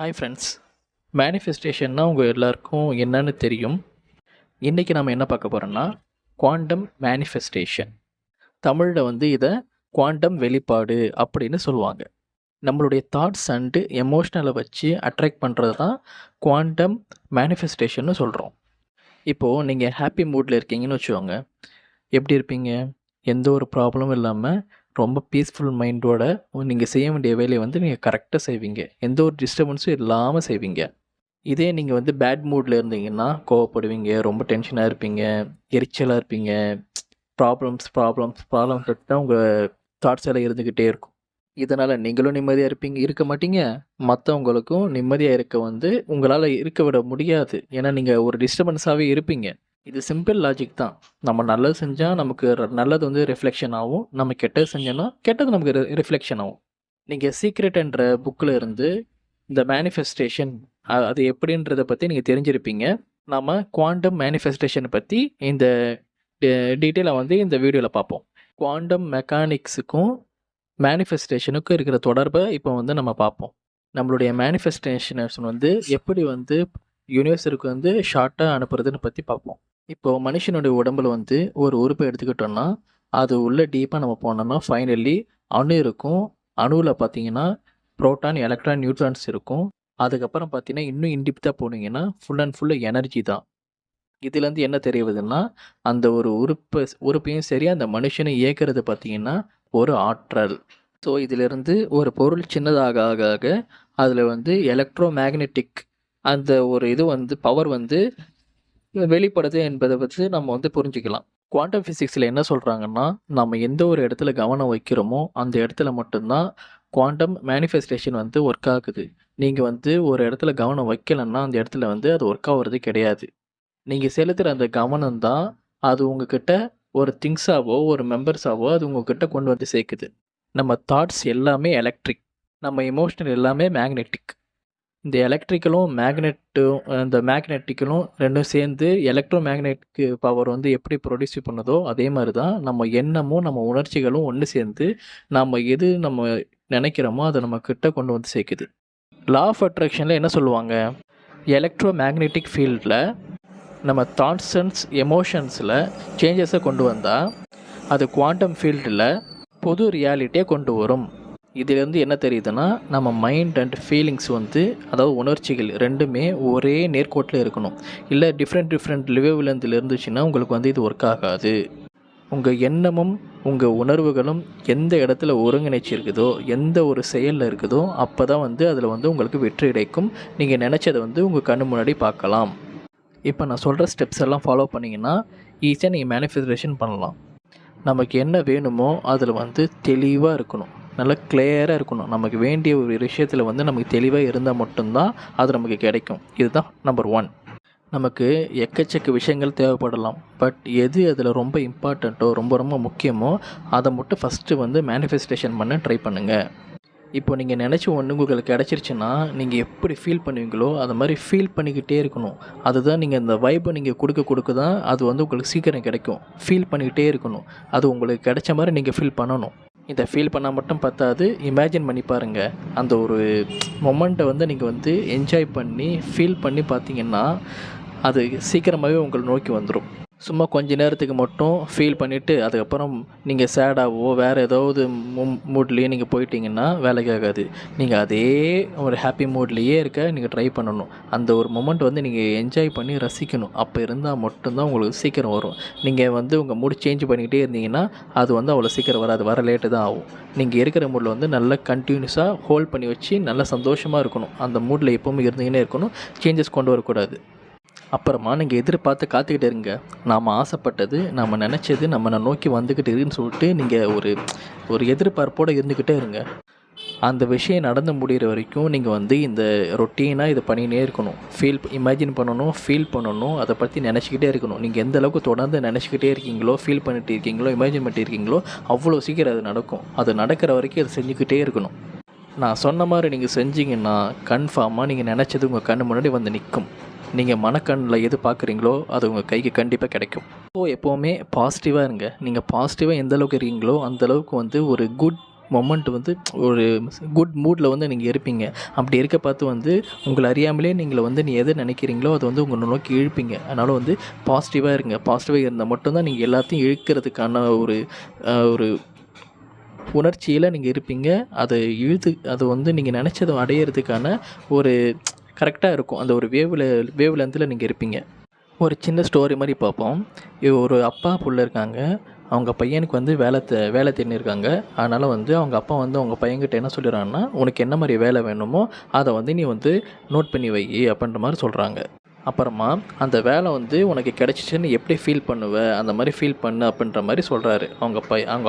Hi friends. மேனிஃபெஸ்டேஷன்னா உங்கள் எல்லாருக்கும் என்னன்னு தெரியும். இன்றைக்கி நம்ம என்ன பார்க்க போகிறோன்னா குவாண்டம் மேனிஃபெஸ்டேஷன். தமிழில் இதை குவாண்டம் வெளிப்பாடு அப்படின்னு சொல்லுவாங்க. நம்மளுடைய தாட்ஸ் அண்டு எமோஷ்னலை வச்சு அட்ராக்ட் பண்ணுறது தான் குவாண்டம் மேனிஃபெஸ்டேஷன்னு சொல்கிறோம். இப்போது நீங்கள் ஹாப்பி மூடில் இருக்கீங்கன்னு வச்சுக்கோங்க. எப்படி இருப்பீங்க? எந்த ஒரு ப்ராப்ளமும் இல்லாமல் ரொம்ப பீஸ்ஃபுல் மைண்டோட நீங்கள் செய்ய வேண்டிய வேலையை நீங்கள் கரெக்டாக செய்வீங்க. எந்த ஒரு டிஸ்டர்பன்ஸும் இல்லாமல் செய்வீங்க. இதே நீங்கள் பேட் மூடில் இருந்தீங்கன்னா கோவப்படுவீங்க, ரொம்ப டென்ஷனாக இருப்பீங்க, எரிச்சலாக இருப்பீங்க. ப்ராப்ளம்ஸ் தான் உங்கள் தாட்ஸ் எல்லாம் இருந்துக்கிட்டே இருக்கும். இதனால் நீங்களும் நிம்மதியாக இருக்க மாட்டீங்க. மற்றவங்களுக்கும் நிம்மதியாக இருக்க உங்களால் இருக்க விட முடியாது. ஏன்னா நீங்கள் ஒரு டிஸ்டர்பன்ஸாகவே இருப்பீங்க. இது சிம்பிள் லாஜிக் தான். நம்ம நல்லது செஞ்சால் நமக்கு நல்லது ரிஃப்ளெக்ஷன் ஆகும். நம்ம கெட்டது செஞ்சோன்னா கெட்டது நமக்கு ரிஃப்ளெக்ஷன் ஆகும். நீங்கள் சீக்ரெட் என்ற புக்கில் இருந்து இந்த மேனிஃபெஸ்டேஷன் அது எப்படின்றத பற்றி நீங்கள் தெரிஞ்சிருப்பீங்க. நம்ம குவாண்டம் மேனிஃபெஸ்டேஷனை பற்றி இந்த டீட்டெயிலாக இந்த வீடியோவில் பார்ப்போம். குவாண்டம் மெக்கானிக்ஸுக்கும் மேனிஃபெஸ்டேஷனுக்கும் இருக்கிற தொடர்பை இப்போ நம்ம பார்ப்போம். நம்மளுடைய மேனிஃபெஸ்டேஷன் எப்படி யூனிவர்ஸருக்கு ஷார்ட்டாக அனுப்புறதுன்னு பற்றி பார்ப்போம். இப்போது மனுஷனுடைய உடம்புல ஒரு உறுப்பை எடுத்துக்கிட்டோன்னா அது உள்ளே டீப்பாக நம்ம போனோம்னா ஃபைனலி அணு இருக்கும். அணுவில் பார்த்தீங்கன்னா புரோட்டான், எலக்ட்ரான், நியூட்ரான்ஸ் இருக்கும். அதுக்கப்புறம் பார்த்தீங்கன்னா இன்னும் இன்டிப்த்தாக போனீங்கன்னா ஃபுல் அண்ட் ஃபுல்லு எனர்ஜி தான். இதுலேருந்து என்ன தெரியுதுன்னா அந்த ஒரு உறுப்பையும் சரி அந்த மனுஷனை இயக்கிறது பார்த்தீங்கன்னா ஒரு ஆற்றல். ஸோ இதிலிருந்து ஒரு பொருள் சின்னதாக ஆக ஆக அதில் எலக்ட்ரோ மேக்னெட்டிக் அந்த ஒரு இது பவர் வெளிப்படுது என்பதை நம்ம புரிஞ்சுக்கலாம். குவாண்டம் ஃபிசிக்ஸில் என்ன சொல்கிறாங்கன்னா நம்ம எந்த ஒரு இடத்துல கவனம் வைக்கிறோமோ அந்த இடத்துல மட்டும்தான் குவாண்டம் மேனிஃபெஸ்டேஷன் ஒர்க் ஆகுது. நீங்கள் ஒரு இடத்துல கவனம் வைக்கலைன்னா அந்த இடத்துல அது ஒர்க் ஆகிறது கிடையாது. நீங்கள் செலுத்துகிற அந்த கவனம் தான் அது உங்ககிட்ட ஒரு திங்ஸாவோ ஒரு மெம்பர்ஸாவோ அது உங்ககிட்ட கொண்டு சேர்க்குது. நம்ம தாட்ஸ் எல்லாமே எலக்ட்ரிக், நம்ம எமோஷனல் எல்லாமே மேக்னெட்டிக். இந்த எலக்ட்ரிக்கலும் இந்த மேக்னெட்டிக்கலும் ரெண்டும் சேர்ந்து எலக்ட்ரோ மேக்னெட்டிக் பவர் எப்படி ப்ரொடியூஸ் பண்ணுதோ அதே மாதிரி தான் நம்ம எண்ணமும் நம்ம உணர்ச்சிகளும் ஒன்று சேர்ந்து நம்ம எது நம்ம நினைக்கிறோமோ அதை நம்ம கிட்ட கொண்டு சேர்க்குது. லா ஆஃப் அட்ராக்ஷனில் என்ன சொல்லுவாங்க? எலக்ட்ரோ மேக்னெட்டிக் ஃபீல்டில் நம்ம தாட்ஸ் அண்ட் எமோஷன்ஸில் சேஞ்சஸை கொண்டு வந்தால் அது குவாண்டம் ஃபீல்டில் பொது ரியாலிட்டியை கொண்டு வரும். இதிலேருந்து என்ன தெரியுதுன்னா நம்ம மைண்ட் அண்ட் ஃபீலிங்ஸ் அதாவது உணர்ச்சிகள் ரெண்டுமே ஒரே நேர்கோட்டில் இருக்கணும். இல்லை டிஃப்ரெண்ட் லிவேவ்லேருந்து இருந்துச்சுன்னா உங்களுக்கு இது ஒர்க் ஆகாது. உங்கள் எண்ணமும் உங்கள் உணர்வுகளும் எந்த இடத்துல ஒருங்கிணைச்சிருக்குதோ எந்த ஒரு செயலில் இருக்குதோ அப்போ தான் அதில் உங்களுக்கு வெற்றி கிடைக்கும். நீங்கள் நினச்சதை உங்கள் கண்ணு முன்னாடி பார்க்கலாம். இப்போ நான் சொல்கிற ஸ்டெப்ஸ் எல்லாம் ஃபாலோ பண்ணிங்கன்னா ஈஸியாக நீங்கள் மேனிஃபெஸ்டேஷன் பண்ணலாம். நமக்கு என்ன வேணுமோ அதில் தெளிவாக இருக்கணும், நல்லா கிளியராக இருக்கணும். நமக்கு வேண்டிய ஒரு விஷயத்தில் நமக்கு தெளிவாக இருந்தால் மட்டும்தான் அது நமக்கு கிடைக்கும். இதுதான் நம்பர் 1. நமக்கு எக்கச்சக்க விஷயங்கள் தேவைப்படலாம். பட் எது அதில் ரொம்ப இம்பார்ட்டண்ட்டோ ரொம்ப முக்கியமோ அதை மட்டும் ஃபஸ்ட்டு மேனிஃபெஸ்டேஷன் பண்ண ட்ரை பண்ணுங்கள். இப்போ நீங்கள் நினச்ச ஒன்று உங்களுக்கு கிடச்சிருச்சுன்னா நீங்கள் எப்படி ஃபீல் பண்ணுவீங்களோ அதை மாதிரி ஃபீல் பண்ணிக்கிட்டே இருக்கணும். அதுதான் நீங்கள் இந்த வைப்பை நீங்கள் கொடுக்க தான் அது உங்களுக்கு சீக்கிரம் கிடைக்கும். ஃபீல் பண்ணிக்கிட்டே இருக்கணும். அது உங்களுக்கு கிடைச்ச மாதிரி நீங்கள் ஃபீல் பண்ணணும். இதை ஃபீல் பண்ணால் மட்டும் பத்தாது, இமேஜின் பண்ணி பாருங்கள். அந்த ஒரு மொமெண்ட்டை நீங்கள் என்ஜாய் பண்ணி ஃபீல் பண்ணி பார்த்தீங்கன்னா அது சீக்கிரமாகவே உங்களை நோக்கி வந்துடும். சும்மா கொஞ்ச நேரத்துக்கு மட்டும் ஃபீல் பண்ணிவிட்டு அதுக்கப்புறம் நீங்கள் சேடாகவோ வேறு ஏதாவது மூட்லேயே நீங்கள் போயிட்டீங்கன்னா வேலைக்கு ஆகாது. நீங்கள் அதே ஒரு ஹாப்பி மூட்லேயே இருக்க நீங்கள் ட்ரை பண்ணணும். அந்த ஒரு மொமெண்ட் நீங்கள் என்ஜாய் பண்ணி ரசிக்கணும். அப்போ இருந்தால் மட்டும்தான் உங்களுக்கு சீக்கிரம் வரும். நீங்கள் உங்கள் மூட் சேஞ்ச் பண்ணிக்கிட்டே இருந்தீங்கன்னா அது அவ்வளோ சீக்கிரம் வராது, வர லேட்டு தான் ஆகும். நீங்கள் இருக்கிற மூடில் நல்லா கண்டினியூஸாக ஹோல்ட் பண்ணி வச்சு நல்லா சந்தோஷமாக இருக்கணும். அந்த மூடில் எப்போவுமே இருந்தீங்கன்னே இருக்கணும். சேஞ்சஸ் கொண்டு வரக்கூடாது. அப்புறமா நீங்கள் எதிர்பார்த்து காத்துக்கிட்டே இருங்க. நாம் ஆசைப்பட்டது, நம்ம நினச்சது நம்மளை நோக்கி வந்துக்கிட்டு இருக்குன்னு சொல்லிட்டு நீங்கள் ஒரு எதிர்பார்ப்போடு இருந்துக்கிட்டே இருங்க. அந்த விஷயம் நடந்து முடிகிற வரைக்கும் நீங்கள் இந்த ரொட்டீனாக இதை பண்ணினே இருக்கணும். இமேஜின் பண்ணணும், ஃபீல் பண்ணணும், அதை பற்றி நினச்சிக்கிட்டே இருக்கணும். நீங்கள் எந்த அளவுக்கு தொடர்ந்து நினச்சிக்கிட்டே இருக்கீங்களோ, ஃபீல் பண்ணிட்டு இருக்கீங்களோ, இமேஜின் பண்ணிட்டு இருக்கீங்களோ அவ்வளோ சீக்கிரம் அது நடக்கும். அது நடக்கிற வரைக்கும் அதை செஞ்சுக்கிட்டே இருக்கணும். நான் சொன்ன மாதிரி நீங்கள் செஞ்சீங்கன்னா கன்ஃபார்மாக நீங்கள் நினச்சது உங்கள் கண்ணு முன்னாடி நிற்கும். நீங்கள் மனக்கண்ணில் எது பார்க்குறீங்களோ அது உங்கள் கைக்கு கண்டிப்பாக கிடைக்கும். எப்போவுமே பாசிட்டிவாக இருங்க. நீங்கள் பாசிட்டிவாக எந்த அளவுக்கு இருக்கீங்களோ அந்தளவுக்கு ஒரு குட் மொமெண்ட் வந்து ஒரு குட் மூடில் வந்து நீங்கள் இருப்பீங்க. அப்படி இருக்க பார்த்து வந்து உங்களை அறியாமலே நீ எது நினைக்கிறீங்களோ அதை வந்து உங்களை நோக்கி இழுப்பீங்க. அதனால் வந்து பாசிட்டிவாக இருங்க. பாசிட்டிவாக இருந்தால் மட்டும்தான் நீங்கள் எல்லாத்தையும் இழுக்கிறதுக்கான ஒரு உணர்ச்சியில் நீங்கள் இருப்பீங்க. அது வந்து நீங்கள் நினச்சதை அடையிறதுக்கான ஒரு கரெக்டாக இருக்கும். அந்த ஒரு வேவ் லென்த்தில் நீங்கள் இருப்பீங்க. ஒரு சின்ன ஸ்டோரி மாதிரி பார்ப்போம். ஒரு அப்பா புள்ள இருக்காங்க. அவங்க பையனுக்கு வந்து வேலை தேடின்னு இருக்காங்க. அதனால் வந்து அவங்க அப்பா வந்து அவங்க பையன்கிட்ட என்ன சொல்லிடுறாங்கன்னா, உனக்கு என்ன மாதிரி வேலை வேணுமோ அதை வந்து நீ வந்து நோட் பண்ணி வை அப்படின்ற மாதிரி சொல்கிறாங்க. அப்புறமா அந்த வேலை வந்து உனக்கு கிடச்சிச்சின்னு எப்படி ஃபீல் பண்ணுவ, அந்த மாதிரி ஃபீல் பண்ணு அப்படின்ற மாதிரி சொல்கிறாரு. அவங்க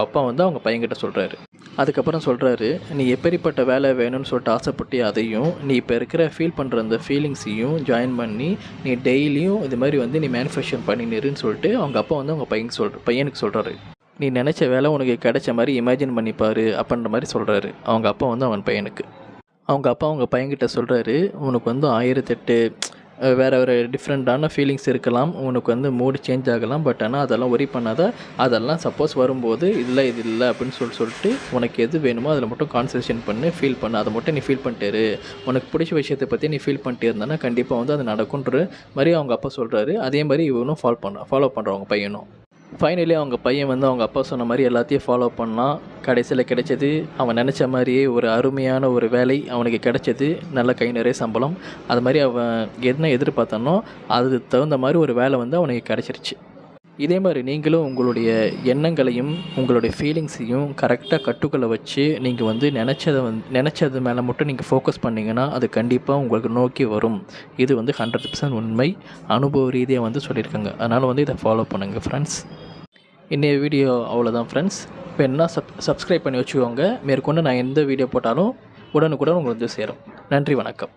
அப்பா வந்து அவங்க பையன்கிட்ட சொல்கிறாரு. அதுக்கப்புறம் சொல்கிறாரு, நீ எப்படிப்பட்ட வேலை வேணும்னு சொல்லிட்டு ஆசைப்பட்டு அதையும் நீ இப்போ இருக்கிற ஃபீல் பண்ணுற அந்த ஃபீலிங்ஸையும் ஜாயின் பண்ணி நீ டெய்லியும் இது மாதிரி வந்து நீ மேனிஃபெஸ்டேஷன் பண்ணிருன்னு சொல்லிட்டு அவங்க அப்பா வந்து அவங்க பையனுக்கு சொல்கிறாரு. நீ நினச்ச வேலை உனக்கு கிடைச்ச மாதிரி இமேஜின் பண்ணிப்பார் அப்படின்ற மாதிரி சொல்கிறாரு அவங்க அப்பா வந்து அவன் பையனுக்கு. அவங்க அப்பா அவங்க பையன்கிட்ட சொல்கிறாரு, உனக்கு வந்து 1008 வேறு டிஃப்ரெண்ட்டான ஃபீலிங்ஸ் இருக்கலாம். உனக்கு வந்து மூடு சேஞ்ச் ஆகலாம். பட் ஆனால் அதெல்லாம் ஒரி பண்ணாத. அதெல்லாம் சப்போஸ் வரும்போது இது இல்லை அப்படின்னு சொல்லிட்டு உனக்கு எது வேணுமோ அதில் மட்டும் கான்சன்ட்ரேஷன் பண்ணு, ஃபீல் பண்ணு. அதை மட்டும் நீ ஃபீல் பண்ணிட்டே இரு. உனக்கு பிடிச்ச விஷயத்தை பற்றி நீ ஃபீல் பண்ணிட்டே இருந்தானா கண்டிப்பாக வந்து அது நடக்குன்ற மாதிரி அவங்க அப்பா சொல்கிறாரு. அதே மாதிரி இவனும் ஃபாலோ பண்ணுறவங்க பையனும். ஃபைனலி அவங்க பையன் வந்து அவங்க அப்பா சொன்ன மாதிரி எல்லாத்தையும் ஃபாலோ பண்ணான். கடைசியில் கிடைச்சது அவன் நினச்ச மாதிரியே ஒரு அருமையான ஒரு வேலை அவனுக்கு கிடைச்சது. நல்ல கை நிறைய சம்பளம். அது மாதிரி அவன் என்ன எதிர்பார்த்தானோ அதுக்கு தகுந்த மாதிரி ஒரு வேலை வந்து அவனுக்கு கிடச்சிருச்சு. இதே மாதிரி நீங்களும் உங்களுடைய எண்ணங்களையும் உங்களுடைய ஃபீலிங்ஸையும் கரெக்டாக கட்டுக்குள்ளே வச்சு நீங்கள் வந்து நினச்சது மேலே மட்டும் நீங்கள் ஃபோக்கஸ் பண்ணிங்கன்னா அது கண்டிப்பாக உங்களுக்கு நோக்கி வரும். இது வந்து 100% உண்மை. அனுபவ ரீதியாக வந்து சொல்லியிருக்காங்க. அதனால் வந்து இதை ஃபாலோ பண்ணுங்கள் ஃப்ரெண்ட்ஸ். இன்றைய வீடியோ அவ்வளோதான் ஃப்ரெண்ட்ஸ். இப்போ என்ன சப்ஸ்கிரைப் பண்ணி வச்சுக்கோங்க. மேற்கொண்டு நான் எந்த வீடியோ போட்டாலும் உடனுக்குடன் உங்களுக்கு வந்து சேரும். நன்றி, வணக்கம்.